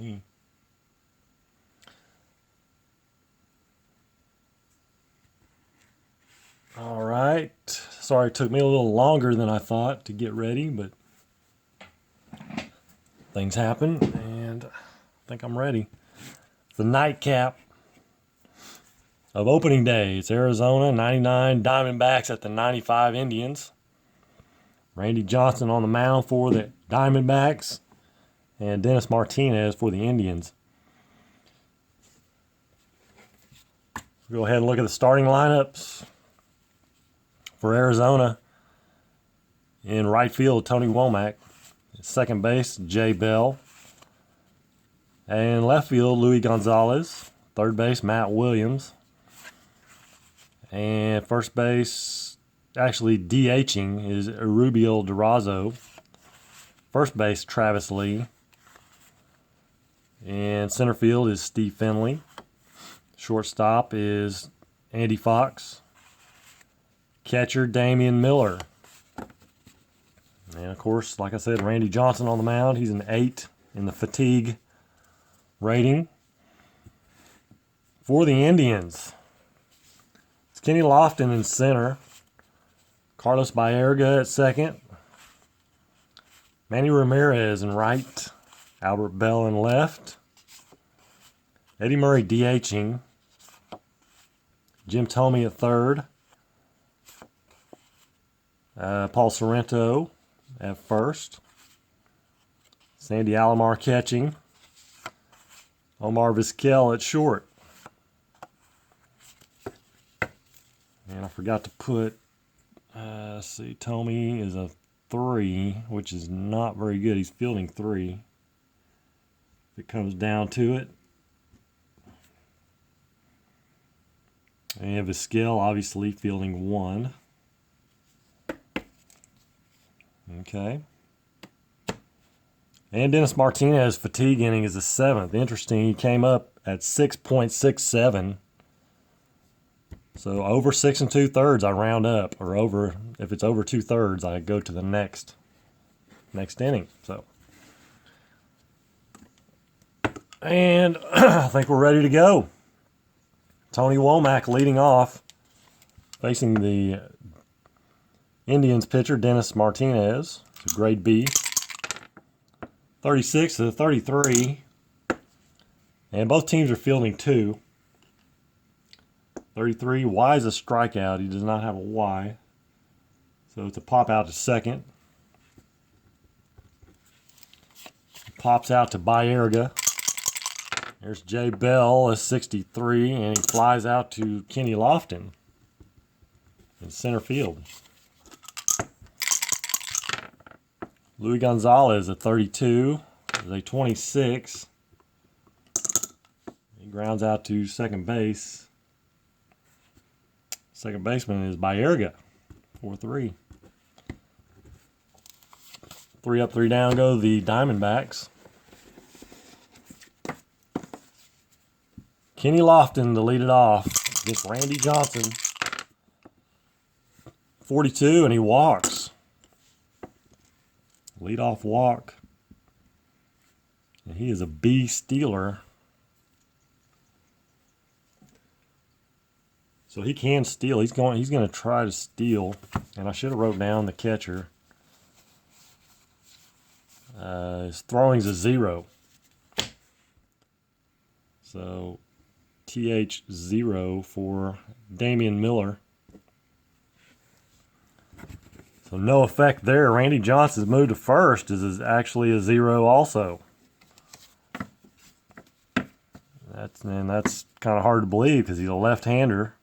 me. All right. Sorry it took me a little longer than I thought to get ready, but things happen, and I think I'm ready. The nightcap of opening day. It's Arizona 99 Diamondbacks at the 95 Indians. Randy Johnson on the mound for the Diamondbacks, and Dennis Martinez for the Indians. We'll go ahead and look at the starting lineups for Arizona. In right field, Tony Womack. Second base, Jay Bell. And left field, Luis Gonzalez. Third base, Matt Williams. And first base, actually DHing, is Rubio Durazo. First base, Travis Lee. And center field is Steve Finley. Shortstop is Andy Fox. Catcher, Damian Miller. And of course, like I said, Randy Johnson on the mound. He's an 8 in the fatigue rating. For the Indians, it's Kenny Lofton in center. Carlos Baerga at second. Manny Ramirez in right. Albert Bell in left. Eddie Murray DHing. Jim Thome at third. Paul Sorrento at first. Sandy Alomar catching. Omar Vizquel at short. And I forgot to put, let's see, Thome is a 3, which is not very good. He's fielding 3. If it comes down to it. And Vizquel obviously fielding 1. Okay. And Dennis Martinez fatigue inning is the 7th. Interesting, he came up at 6.67. So over 6 2/3, I round up, or over, if it's over 2/3, I go to the next inning. So, and I think we're ready to go. Tony Womack leading off, facing the Indians pitcher Dennis Martinez. It's a grade B. 36 to 33. And both teams are fielding 2. 33, Y is a strikeout. He does not have a Y. So it's a pop out to second. Pops out to Baerga. There's Jay Bell, a 63, and he flies out to Kenny Lofton in center field. Luis Gonzalez at 32 is a 26. He grounds out to second base. Second baseman is Baerga, 4-3. 3 up, 3 down go the Diamondbacks. Kenny Lofton to lead it off against Randy Johnson. 42, and he walks. Leadoff walk. And he is a B stealer. So he can steal. He's going to try to steal. And I should have wrote down the catcher. His throwing's a 0. So TH 0 for Damian Miller. So no effect there. Randy Johnson's move to first is actually a 0 also. That's kind of hard to believe because he's a left-hander.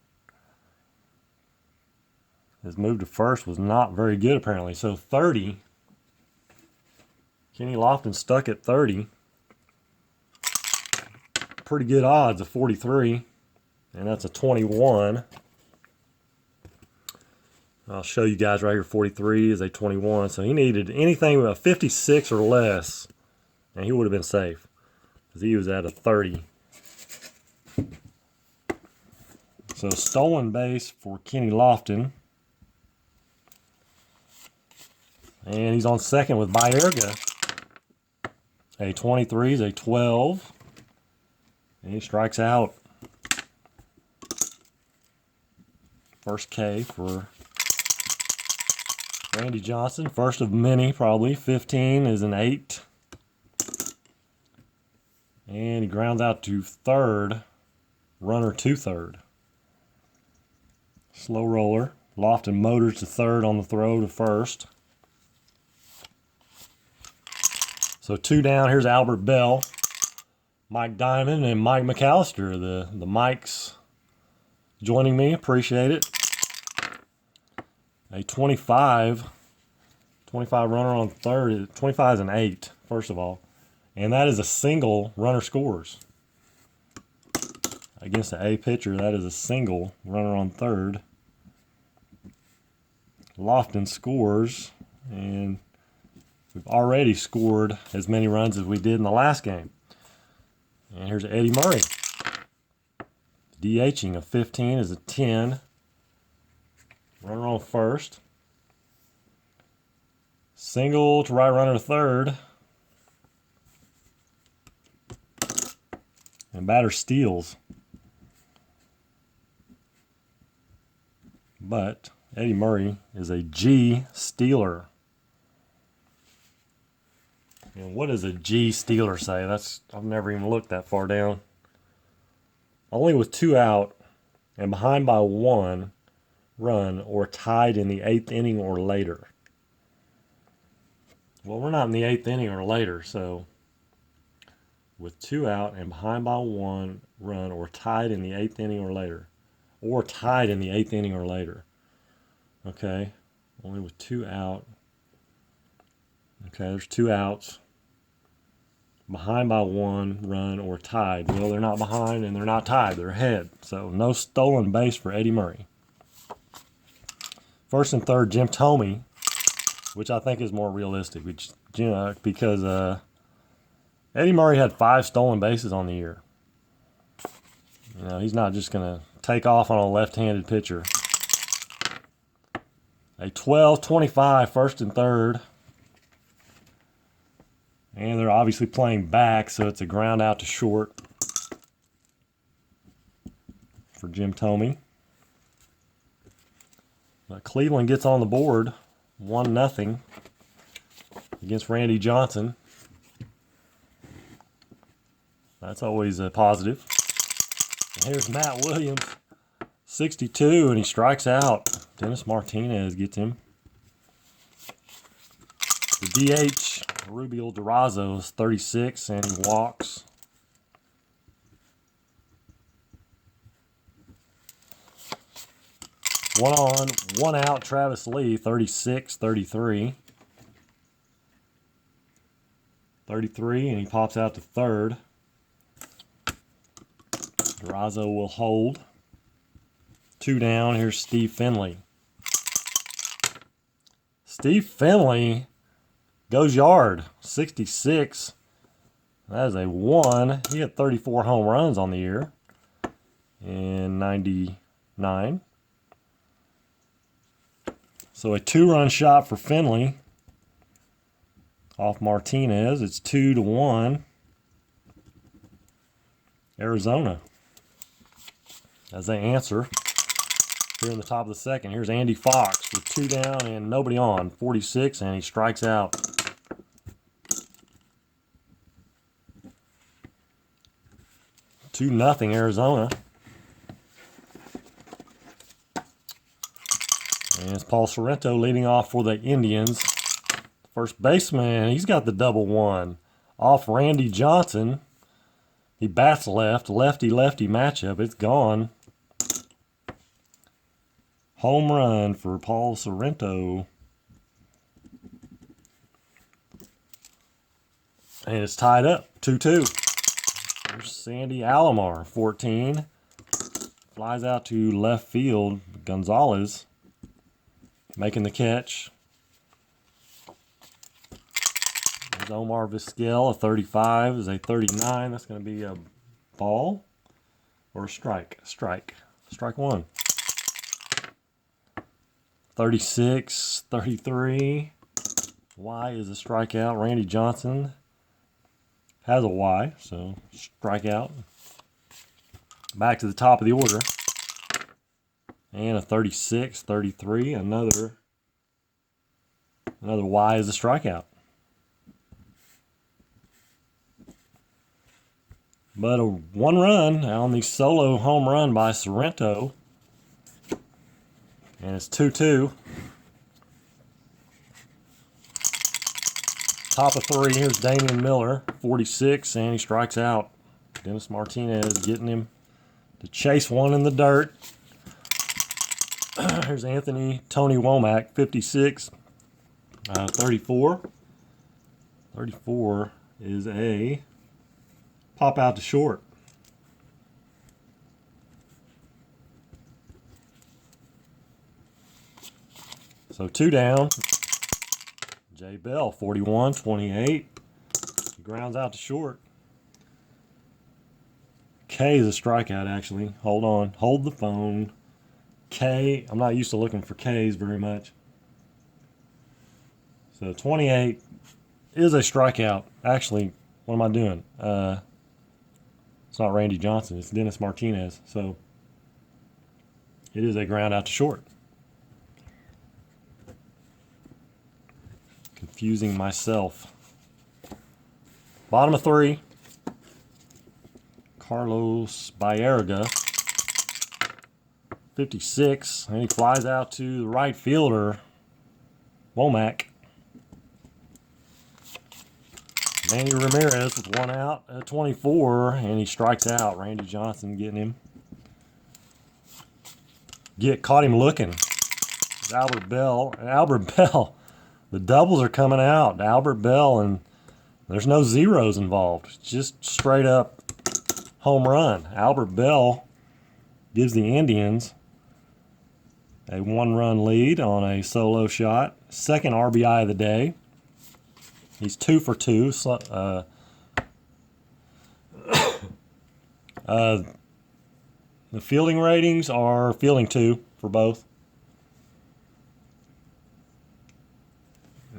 His move to first was not very good apparently. So 30. Kenny Lofton stuck at 30. Pretty good odds of 43. And that's a 21. I'll show you guys right here. 43 is a 21. So he needed anything with a 56 or less, and he would have been safe because he was at a 30. So stolen base for Kenny Lofton. And he's on second with Baerga. A 23 is a 12. And he strikes out. First K for Randy Johnson. First of many, probably. 15 is an 8. And he grounds out to third. Runner to third. Slow roller. Lofton motors to third on the throw to first. So 2 down. Here's Albert Bell, Mike Diamond, and Mike McAllister. The Mikes joining me. Appreciate it. A 25 runner on third. 25 is an 8, first of all. And that is a single runner scores. Against the A pitcher, that is a single runner on third. Lofton scores, and we've already scored as many runs as we did in the last game. And here's Eddie Murray. DHing of 15 is a 10. Runner on first. Single to right runner to third. And batter steals. But Eddie Murray is a G stealer. And what does a G stealer say? I've never even looked that far down. Only with 2 out and behind by 1 run or tied in the 8th inning or later. Well, we're not in the 8th inning or later, so with 2 out and behind by 1 run or tied in the 8th inning or later. Or tied in the 8th inning or later. Okay, only with 2 out. Okay, there's 2 outs. Behind by 1 run or tied. Well, they're not behind and they're not tied. They're ahead. So no stolen base for Eddie Murray. First and third, Jim Thome, which I think is more realistic. Because Eddie Murray had 5 stolen bases on the year. He's not just going to take off on a left-handed pitcher. A 12-25, first and third. And they're obviously playing back, so it's a ground out to short for Jim Thome. But Cleveland gets on the board, 1-0 against Randy Johnson. That's always a positive. And here's Matt Williams, 62, and he strikes out. Dennis Martinez gets him. The DH, Rubio Durazo, is 36, and he walks. One on, 1 out, Travis Lee, 36, 33. 33, and he pops out to third. Durazo will hold. 2 down, here's Steve Finley. Steve Finley goes yard, 66. That is a 1. He had 34 home runs on the year in 99. So a 2-run shot for Finley off Martinez. It's 2-1. Arizona as they answer. Here in the top of the second, here's Andy Fox with 2 down and nobody on, 46, and he strikes out. Two nothing Arizona. And it's Paul Sorrento leading off for the Indians. First baseman, he's got the double 1 off Randy Johnson. He bats left, lefty-lefty matchup. It's gone. Home run for Paul Sorrento. And it's tied up, 2-2. There's Sandy Alomar, 14. Flies out to left field. Gonzalez making the catch. There's Omar Vizquel, a 35, is a 39. That's going to be a ball or a strike? Strike 1. 36, 33. Y is a strikeout. Randy Johnson has a Y, so strikeout. Back to the top of the order. And a 36, 33, another Y is a strikeout. But a 1 run on the solo home run by Sorrento. And it's 2-2. Top of 3, here's Damian Miller, 46, and he strikes out. Dennis Martinez getting him to chase one in the dirt. Here's Tony Womack, 56, 34. 34 is a pop out to short. So 2 down. Jay Bell, 41, 28. He grounds out to short. K is a strikeout, actually. Hold on. Hold the phone. K. I'm not used to looking for Ks very much. So 28 is a strikeout. Actually, what am I doing? It's not Randy Johnson. It's Dennis Martinez. So it is a ground out to short. Confusing myself. Bottom of 3. Carlos Baerga, 56, and he flies out to the right fielder, Womack. Manny Ramirez with 1 out at 24, and he strikes out. Randy Johnson getting him. Caught him looking. Albert Bell. The doubles are coming out. Albert Bell, and there's no zeros involved. It's just straight up home run. Albert Bell gives the Indians a 1-run lead on a solo shot. Second RBI of the day. He's 2 for 2. The fielding ratings are fielding 2 for both.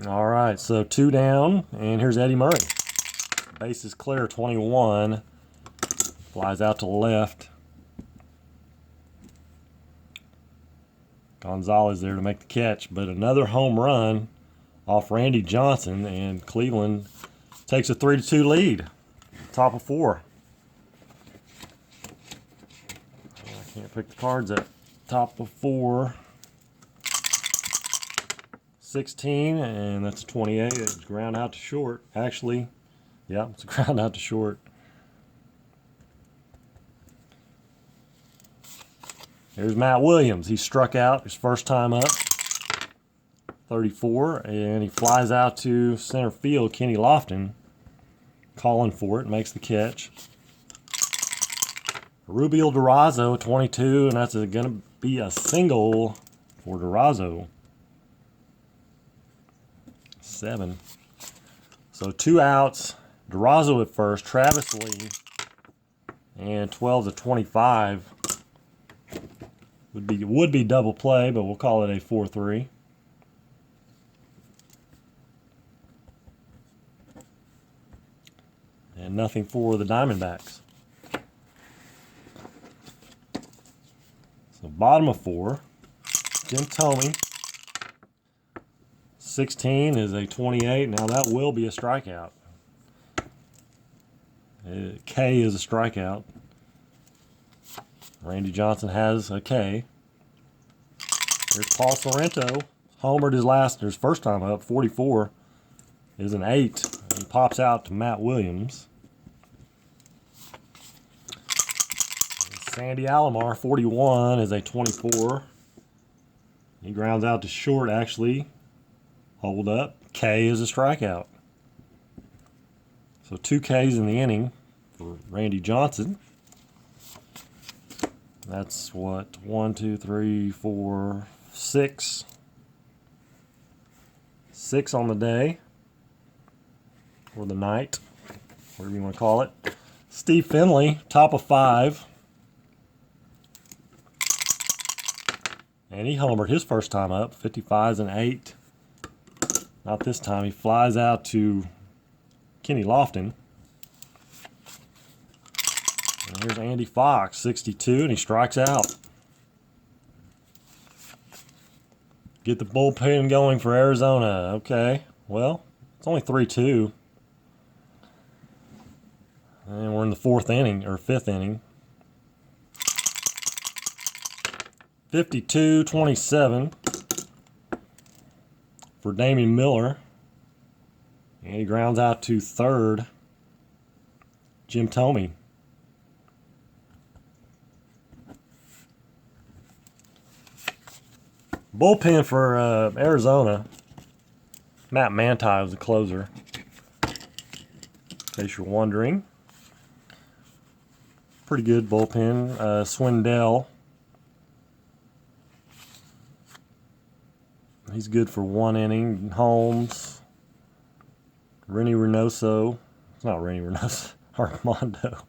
All right, so 2 down, and here's Eddie Murray. Base is clear, 21. Flies out to the left. Gonzalez there to make the catch, but another home run off Randy Johnson, and Cleveland takes a 3-2 lead. Top of 4. I can't pick the cards up. Top of 4. 16, and that's a 28. It's ground out to short. Actually, yeah, it's a ground out to short. Here's Matt Williams. He struck out his first time up. 34, and he flies out to center field. Kenny Lofton calling for it, makes the catch. Rubio Durazo, 22, and that's going to be a single for Durazo. 7. So 2 outs. Durazo at first. Travis Lee, and 12-25 would be double play, but we'll call it a 4-3. And nothing for the Diamondbacks. So bottom of 4, Jim Thome. 16 is a 28. Now that will be a strikeout. K is a strikeout. Randy Johnson has a K. Here's Paul Sorrento. Homered his first time up. 44 is an 8. He pops out to Matt Williams. Sandy Alomar, 41, is a 24. He grounds out to short, actually. Hold up. K is a strikeout. So 2 Ks in the inning for Randy Johnson. That's what? 1, 2, 3, 4, 6. 6 on the day. Or the night. Whatever you want to call it. Steve Finley, top of 5. And he homered his first time up. 55 is an 8. Not this time. He flies out to Kenny Lofton. Here's Andy Fox, 62, and he strikes out. Get the bullpen going for Arizona. Okay, well, it's only 3-2. And we're in the fifth inning. 52-27 for Damian Miller. And he grounds out to third. Jim Thome. Bullpen for Arizona. Matt Manti was the closer, in case you're wondering. Pretty good bullpen. Swindell. He's good for 1 inning. Holmes. Rennie Reynoso. It's not Rennie Reynoso. Armando.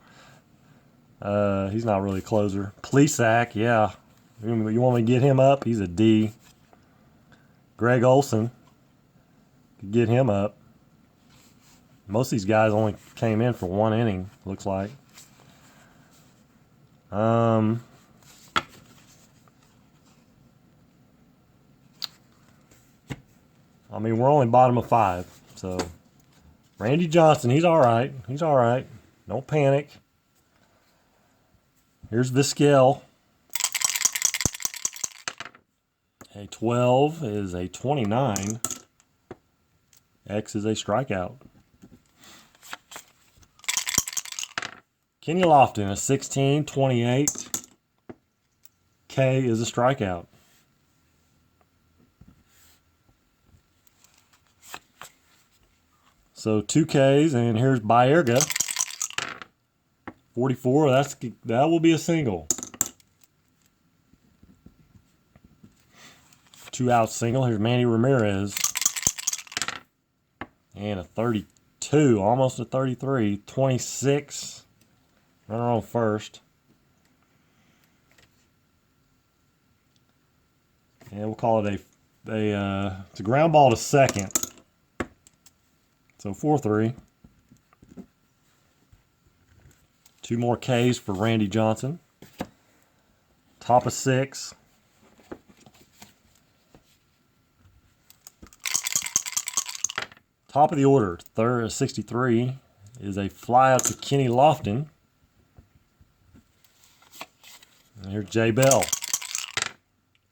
He's not really a closer. Plesac, yeah. You want me to get him up? He's a D. Greg Olson. Could get him up. Most of these guys only came in for 1 inning, looks like. I mean, we're only bottom of 5, so Randy Johnson, he's all right. He's all right. Don't panic. Here's Vizquel. A 12 is a 29. X is a strikeout. Kenny Lofton, a 16, 28. K is a strikeout. So 2 Ks, and here's Baerga. 44, that will be a single. 2-out single. Here's Manny Ramirez. And a 32, almost a 33. 26. Runner on first. And we'll call it it's a ground ball to second. So 4-3. 2 more Ks for Randy Johnson. Top of 6. Top of the order, 63, is a fly out to Kenny Lofton. And here's Jay Bell.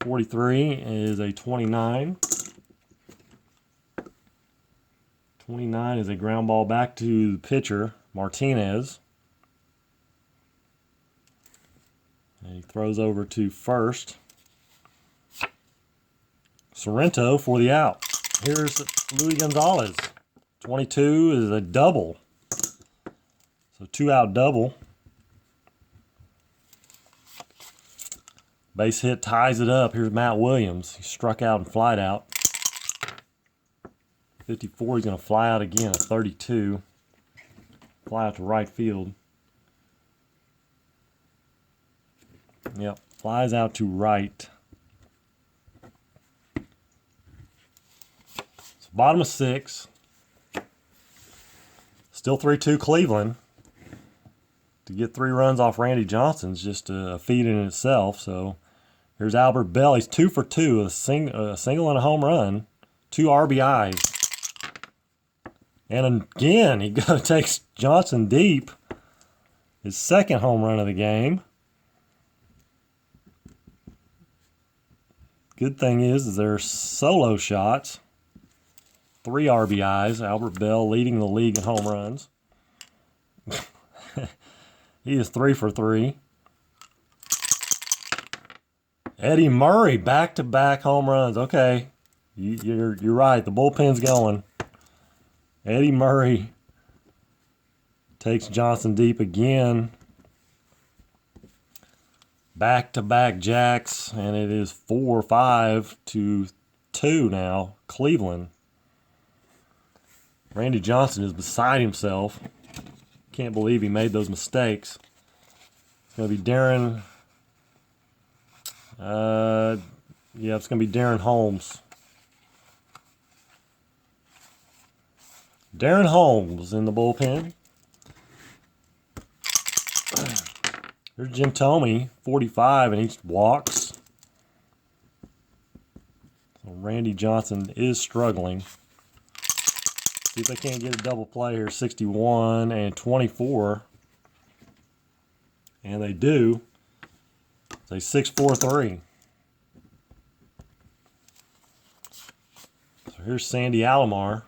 43 is a 29. 29 is a ground ball back to the pitcher, Martinez. And he throws over to first. Sorrento for the out. Here's Luis Gonzalez. 22 is a double. So 2-out double. Base hit ties it up. Here's Matt Williams. He struck out and flied out. 54, he's going to fly out again at 32. Fly out to right field. Yep, flies out to right. So bottom of 6. Still 3-2 Cleveland. To get 3 runs off Randy Johnson's just a feat in itself. So here's Albert Bell. He's 2 for 2, a single and a home run, 2 RBIs. And again, he takes Johnson deep. His second home run of the game. Good thing is they're solo shots. 3 RBIs. Albert Bell leading the league in home runs. He is 3 for 3. Eddie Murray, back-to-back home runs. Okay, you're right. The bullpen's going. Eddie Murray takes Johnson deep again. Back-to-back jacks, and it is 4-5 to 2 now. Cleveland. Randy Johnson is beside himself. Can't believe he made those mistakes. It's going to be Darren. Yeah, it's going to be Darren Holmes. Darren Holmes in the bullpen. There's Jim Thome, 45, and he walks. So Randy Johnson is struggling. See if they can't get a double play here. 61 and 24. And they do. It's a 6-4-3. So here's Sandy Alomar.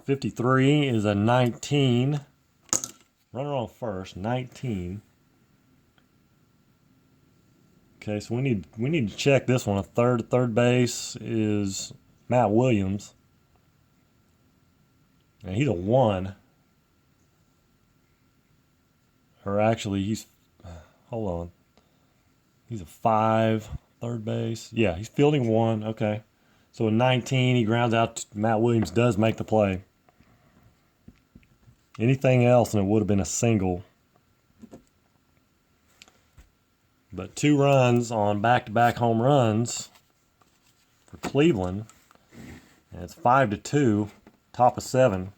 53 is a 19. Runner on first, 19. Okay, so we need to check this one. A third base is Matt Williams. And he's a 1. Or actually, hold on. He's a 5, third base. Yeah, he's fielding 1. Okay. So a 19, he grounds out. Matt Williams does make the play. Anything else, and it would have been a single. But 2 runs on back-to-back home runs for Cleveland. And it's 5-2, top of 7.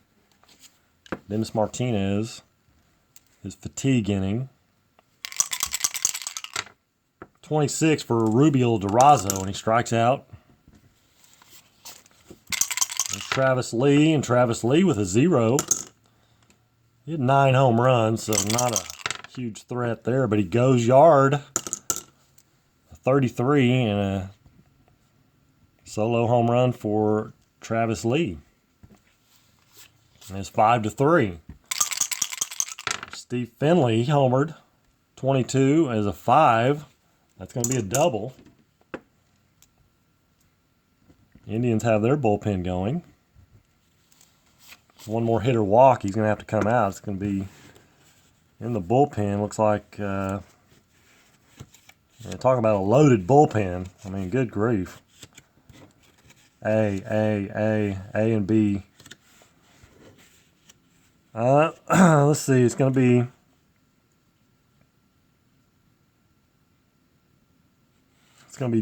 Dennis Martinez, his fatigue inning. 26 for Rubio Durazo, and he strikes out. There's Travis Lee, and Travis Lee with a 0. He had 9 home runs, so not a huge threat there, but he goes yard. A 33 and a solo home run for Travis Lee. And it's 5-3. Steve Finley homered. 22 as a 5. That's going to be a double. Indians have their bullpen going. One more hitter walk. He's going to have to come out. It's going to be in the bullpen. Looks like, talking about a loaded bullpen. I mean, good grief. A, and B. Let's see. It's going to be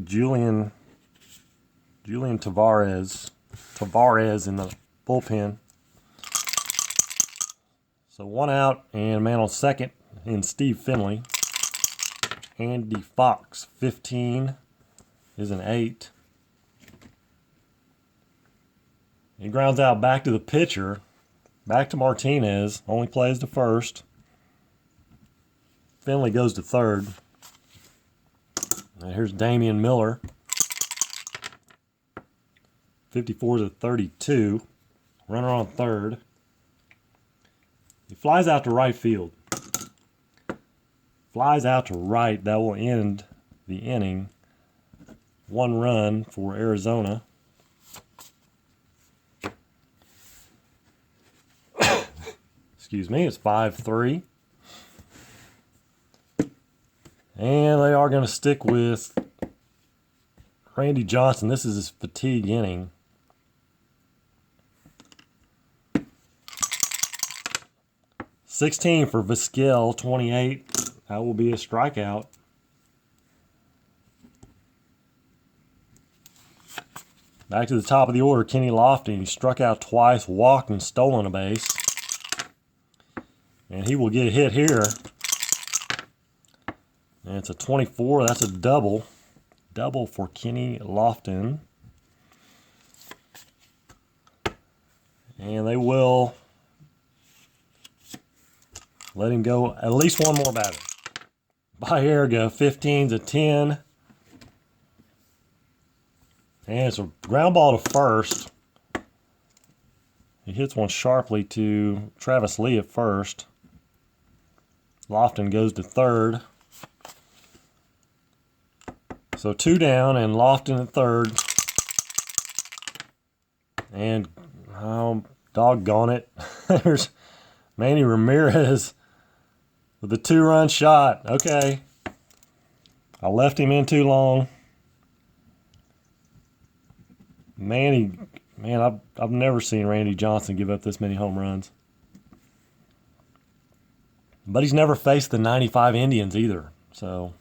Julian Tavares in the bullpen. So 1 out and man on second in Steve Finley. Andy Fox, 15 is an 8. He grounds out back to the pitcher. Back to Martinez. Only plays to first. Finley goes to third. And here's Damian Miller. 54 to 32. Runner on third. He flies out to right field. Flies out to right. That will end the inning. 1 run for Arizona. Excuse me, it's 5-3. And they are going to stick with Randy Johnson. This is his fatigue inning. $16 for Vizquel, 28. That will be a strikeout. Back to the top of the order, Kenny Lofton. He struck out twice, walked, and stolen a base. And he will get a hit here. And it's a 24. That's a double. Double for Kenny Lofton. And they will let him go at least one more batter. Baerga, 15's a 10. And it's a ground ball to first. He hits one sharply to Travis Lee at first. Lofton goes to third. So 2 down and Lofton at third. And, oh, doggone it. There's Manny Ramirez with a 2-run shot. Okay. I left him in too long. Man, I've never seen Randy Johnson give up this many home runs. But he's never faced the 95 Indians either. So,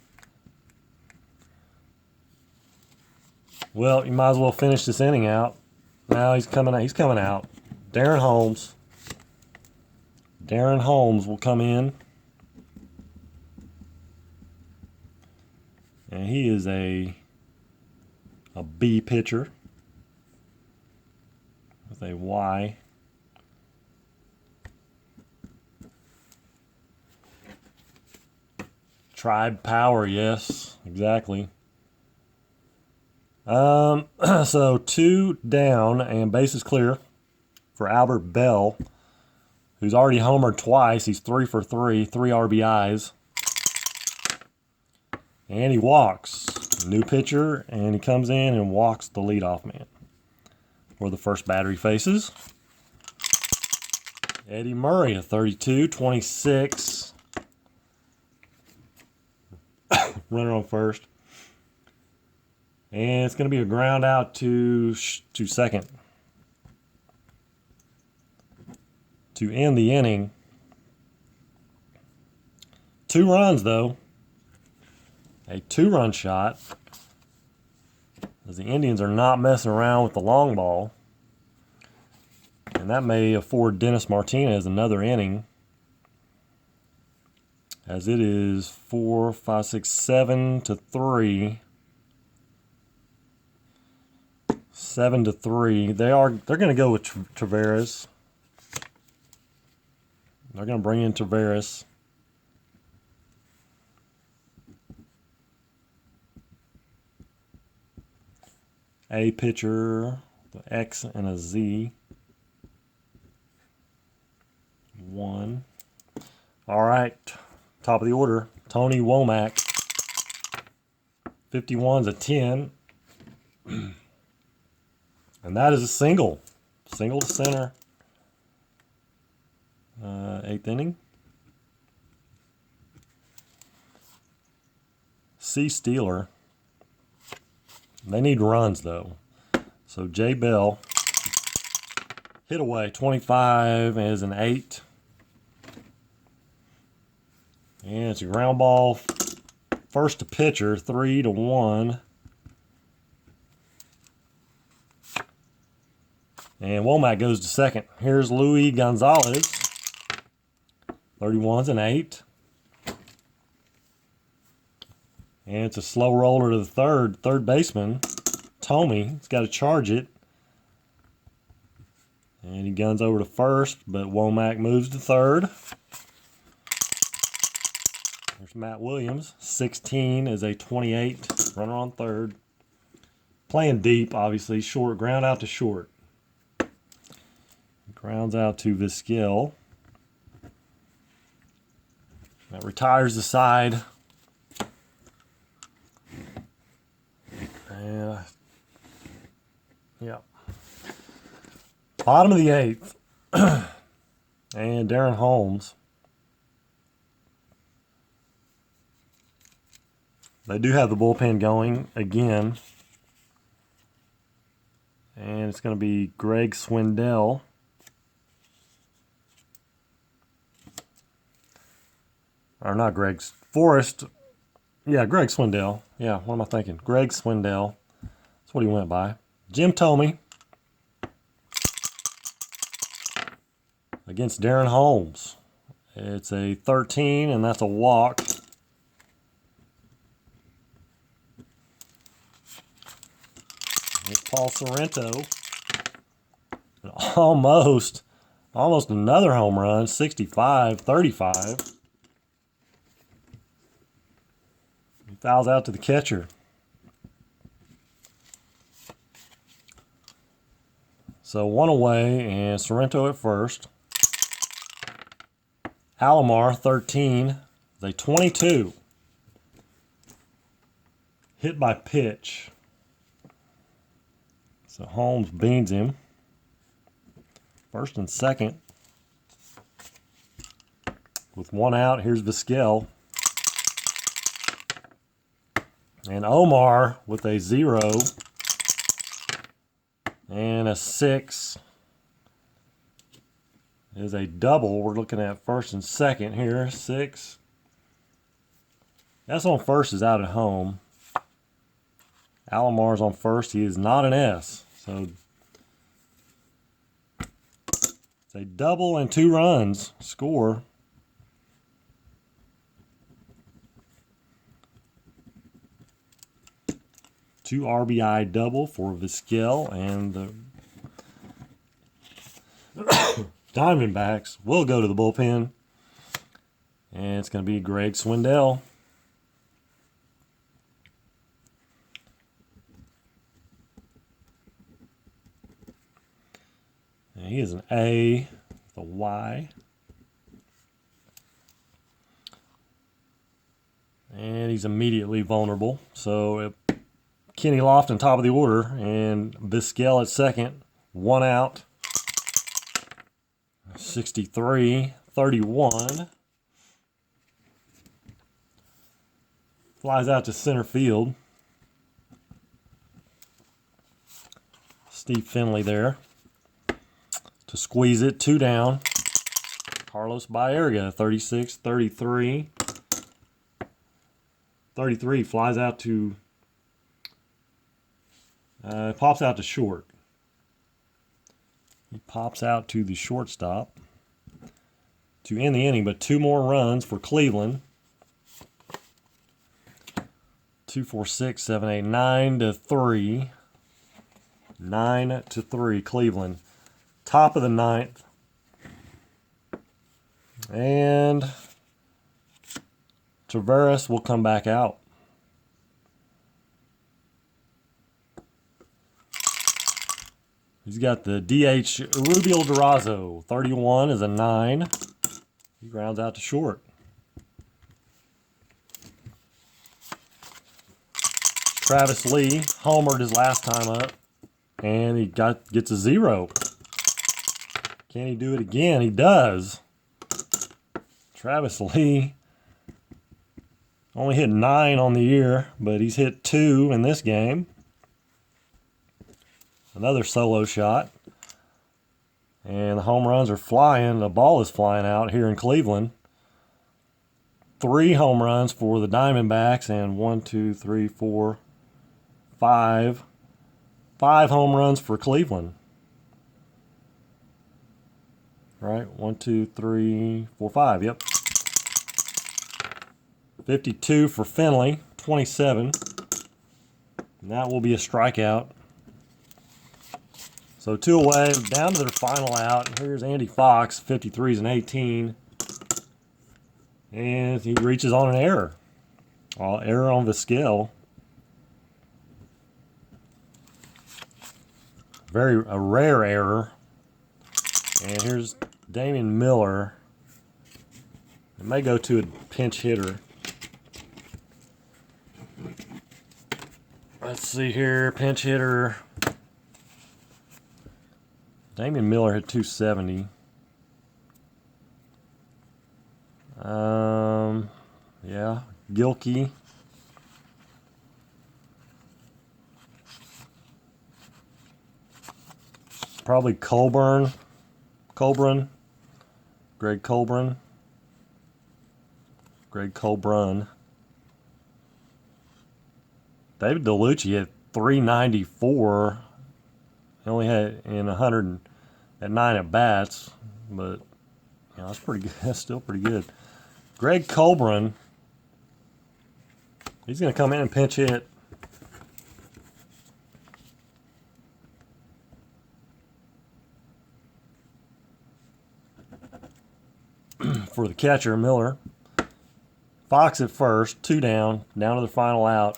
well, you might as well finish this inning out. Now he's coming out. Darren Holmes. Darren Holmes will come in. And he is a B pitcher with a Y. Tribe Power, yes, exactly. So 2 down and bases clear for Albert Bell, who's already homered twice. He's 3 for 3, 3 RBIs. And he walks. New pitcher, and he comes in and walks the leadoff man. For the first batter he faces, Eddie Murray, a 32, 26. Runner on first. And it's going to be a ground out to second. To end the inning. 2 runs, though. A 2-run shot. As the Indians are not messing around with the long ball. And that may afford Dennis Martinez another inning. As it is 4, 5, 6, 7 to 3. 7 to 3. They're going to go with Taveras. They're going to bring in Taveras. A pitcher, the X and a Z. 1. All right, top of the order, Tony Womack. 51's a 10. And that is a single. Single to center. 8th inning. C. Steeler. They need runs, though. So Jay Bell hit away. 25 is an 8. And it's a ground ball. First to pitcher, 3 to 1. And Womack goes to second. Here's Luis Gonzalez. 31's an 8. And it's a slow roller to the third baseman, Tomey. He's got to charge it. And he guns over to first, but Womack moves to third. There's Matt Williams. 16 is a 28. Runner on third. Playing deep, obviously. Short, ground out to short. Grounds out to Vizquel. That retires the side. And, yeah. Bottom of the 8th. And Darren Holmes. They do have the bullpen going again. And it's going to be Greg Swindell. Or not Greg. Forrest. Yeah, Greg Swindell. Yeah, what am I thinking? Greg Swindell. That's what he went by. Jim Tomey. Against Darren Holmes. It's a 13, and that's a walk. It's Paul Sorrento. Almost another home run. 65-35. He fouls out to the catcher. So 1 away, and Sorrento at first. Alomar, 13. They 22. Hit by pitch. So Holmes beans him. First and second. With 1 out, here's Vizquel. And Omar with a 0. And a 6. Is a double. We're looking at first and second here. 6. That's on first is out at home. Alomar's on first. He is not an S. So it's a double and 2 runs score. Two RBI double for Vizquel, and the Diamondbacks will go to the bullpen. And it's going to be Greg Swindell. And he is an A with a Y. And he's immediately vulnerable. So Kenny Lofton top of the order, and Vizquel at second. 1 out. 63-31. Flies out to center field. Steve Finley there to squeeze it. 2 down. Carlos Baerga, 36-33. 33 flies out to pops out to short. He pops out to the shortstop to end the inning, but 2 more runs for Cleveland. 2, 4, 6, 7, 8, 9-3. 9-3 Cleveland. Top of the 9th. And Taveras will come back out. He's got the DH Rubio Durazo. 31 is a 9. He grounds out to short. Travis Lee homered his last time up, and he gets a 0. Can he do it again? He does. Travis Lee only hit 9 on the year, but he's hit 2 in this game. Another solo shot. And the home runs are flying. The ball is flying out here in Cleveland. 3 home runs for the Diamondbacks, and 1, 2, 3, 4, 5. 5 home runs for Cleveland. Right? 1, 2, 3, 4, 5. Yep. 52 for Finley. 27. And that will be a strikeout. So 2 away, down to their final out. Here's Andy Fox, 53's an 18. And he reaches on an error. Error on Vizquel. A rare error. And here's Damian Miller. It may go to a pinch hitter. Let's see here, pinch hitter. Damian Miller hit 270. Yeah, Gilkey. Probably Colburn. Greg Colburn. David DeLucci hit 394. He only had in 100 at 9 at bats, but that's pretty good. That's still pretty good. Greg Colburn, he's going to come in and pinch hit. For the catcher, Miller. Fox at first, 2 down to the final out.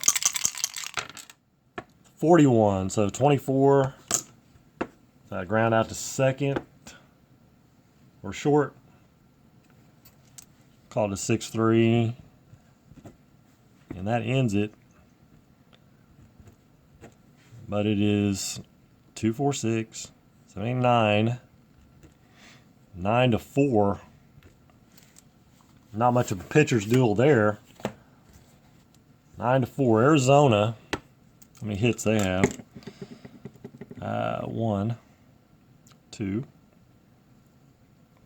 41, so 24. Ground out to second or short. Called a 6-3. And that ends it. But it is 2, 4, 6, 7, 8, 9. 9-4. Not much of a pitcher's duel there. 9-4. Arizona. How many hits they have? 1, 2,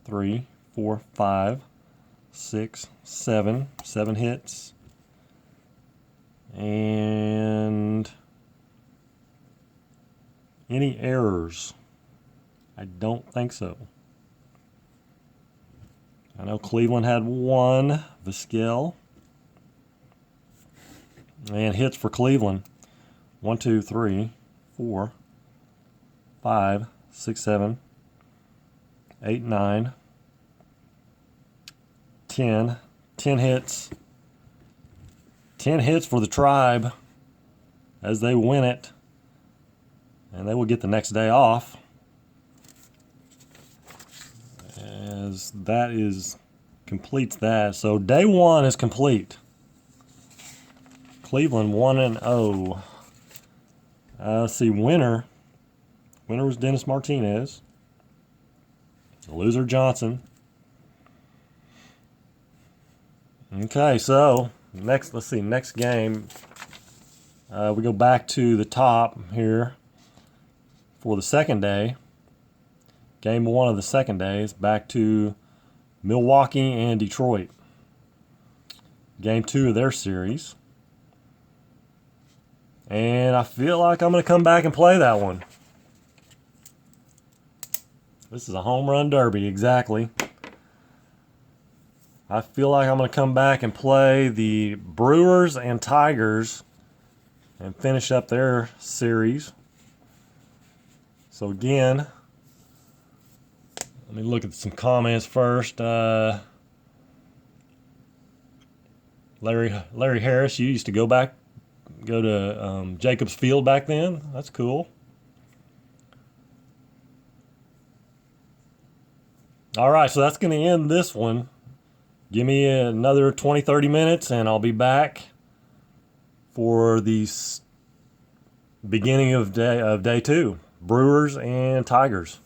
3, 4, 5, 6, 7. 7 hits. And any errors? I don't think so. I know Cleveland had one, Vizquel. And hits for Cleveland. 1, 2, 3, 4, 5, 6, 7, 8, 9, 10. 10 hits. 10 hits for the Tribe as they win it. And they will get the next day off. As that completes that. So day one is complete. Cleveland 1-0. Let's see, winner. Winner was Dennis Martinez. Loser Johnson. Okay, so let's see, next game. We go back to the top here for the second day. Game one of the second day is back to Milwaukee and Detroit. Game two of their series. And I feel like I'm going to come back and play that one. This is a home run derby, exactly. I feel like I'm going to come back and play the Brewers and Tigers and finish up their series. So again, let me look at some comments first. Larry Harris, you used to go to Jacobs Field back then. That's cool. All right, so that's going to end this one. Give me another 20, 30 minutes, and I'll be back for the beginning of day two, Brewers and Tigers.